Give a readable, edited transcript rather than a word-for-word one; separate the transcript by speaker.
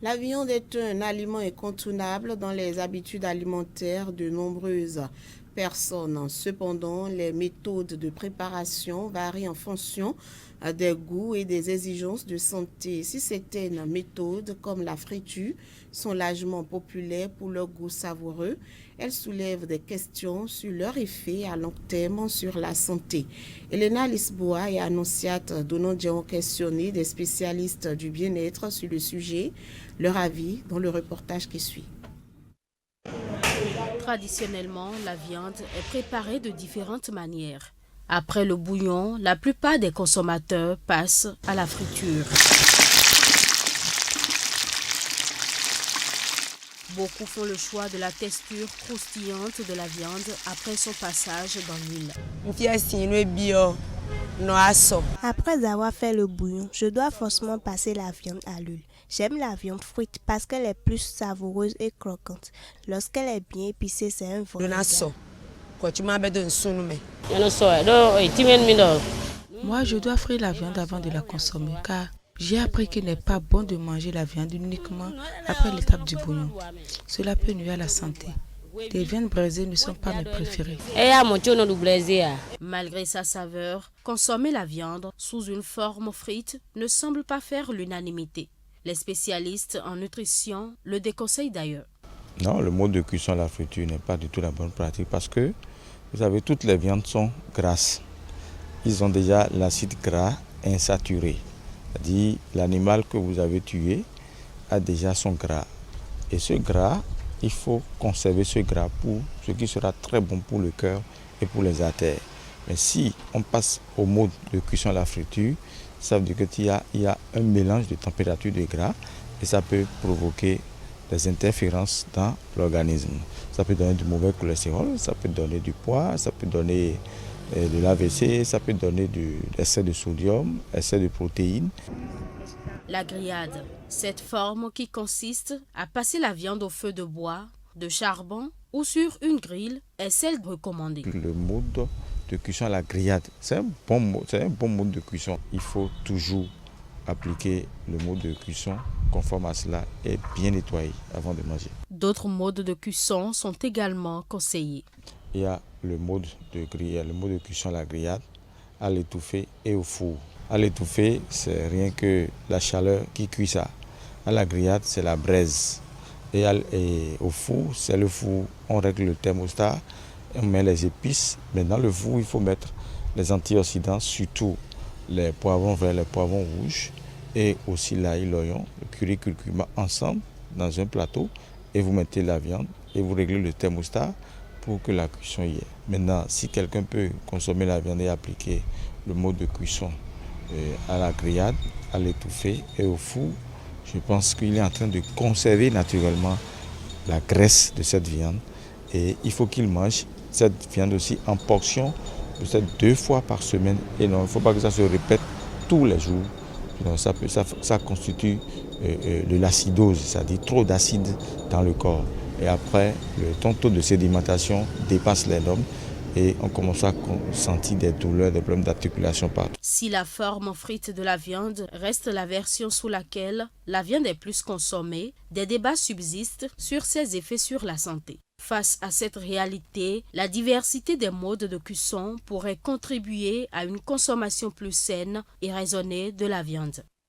Speaker 1: La viande est un aliment incontournable dans les habitudes alimentaires de nombreuses personnes. Cependant, les méthodes de préparation varient en fonction des goûts et des exigences de santé. Si certaines méthodes, comme la friture, sont largement populaires pour leur goût savoureux, elles soulèvent des questions sur leur effet à long terme sur la santé. Elena Lisboa et Annonciate Donondier ont questionné des spécialistes du bien-être sur le sujet. Leur avis dans le reportage qui suit.
Speaker 2: Traditionnellement, la viande est préparée de différentes manières. Après le bouillon, la plupart des consommateurs passent à la friture. Beaucoup font le choix de la texture croustillante de la viande après son passage dans l'huile.
Speaker 3: Après avoir fait le bouillon, je dois forcément passer la viande à l'huile. J'aime la viande frite parce qu'elle est plus savoureuse et croquante. Lorsqu'elle est bien épicée, c'est un vrai régal.
Speaker 4: Moi, je dois frire la viande avant de la consommer car j'ai appris qu'il n'est pas bon de manger la viande uniquement après l'étape du bouillon. Cela peut nuire à la santé. Les viandes braisées ne sont pas mes préférées.
Speaker 2: Malgré sa saveur, consommer la viande sous une forme frite ne semble pas faire l'unanimité. Les spécialistes en nutrition le déconseillent d'ailleurs.
Speaker 5: Non, le mode de cuisson à la friture n'est pas du tout la bonne pratique parce que, vous savez, toutes les viandes sont grasses. Ils ont déjà l'acide gras insaturé. C'est-à-dire l'animal que vous avez tué a déjà son gras. Et ce gras, il faut conserver ce gras pour ce qui sera très bon pour le cœur et pour les artères. Mais si on passe au mode de cuisson à la friture, ça veut dire qu'il y a un mélange de température de gras et ça peut provoquer des interférences dans l'organisme. Ça peut donner du mauvais cholestérol, ça peut donner du poids, ça peut donner de l'AVC, ça peut donner de l'excès de sodium, excès de protéines.
Speaker 2: La grillade, cette forme qui consiste à passer la viande au feu de bois, de charbon ou sur une grille, est celle recommandée.
Speaker 5: Le mode de cuisson à la grillade, c'est un bon mode de cuisson. Il faut toujours appliquer le mode de cuisson conforme à cela et bien nettoyer avant de manger.
Speaker 2: D'autres modes de cuisson sont également conseillés.
Speaker 5: Il y a le mode de cuisson à la grillade, à l'étouffée et au four. À l'étouffée, c'est rien que la chaleur qui cuit ça. À la grillade, c'est la braise. Et au four, c'est le four. On règle le thermostat, on met les épices. Mais dans le four, il faut mettre les antioxydants, surtout les poivrons verts, les poivrons rouges et aussi l'ail, l'oignon, le curry, curcuma ensemble dans un plateau. Et vous mettez la viande et vous réglez le thermostat pour que la cuisson y est. Maintenant, si quelqu'un peut consommer la viande et appliquer le mode de cuisson à la grillade, à l'étouffée et au four, je pense qu'il est en train de conserver naturellement la graisse de cette viande. Et il faut qu'il mange cette viande aussi en portion, peut-être 2 fois par semaine. Et non, il ne faut pas que ça se répète tous les jours. Donc ça constitue de l'acidose, c'est-à-dire trop d'acide dans le corps. Et après, ton taux de sédimentation dépasse les normes et on commence à sentir des douleurs, des problèmes d'articulation partout.
Speaker 2: Si la forme frite de la viande reste la version sous laquelle la viande est plus consommée, des débats subsistent sur ses effets sur la santé. Face à cette réalité, la diversité des modes de cuisson pourrait contribuer à une consommation plus saine et raisonnée de la viande.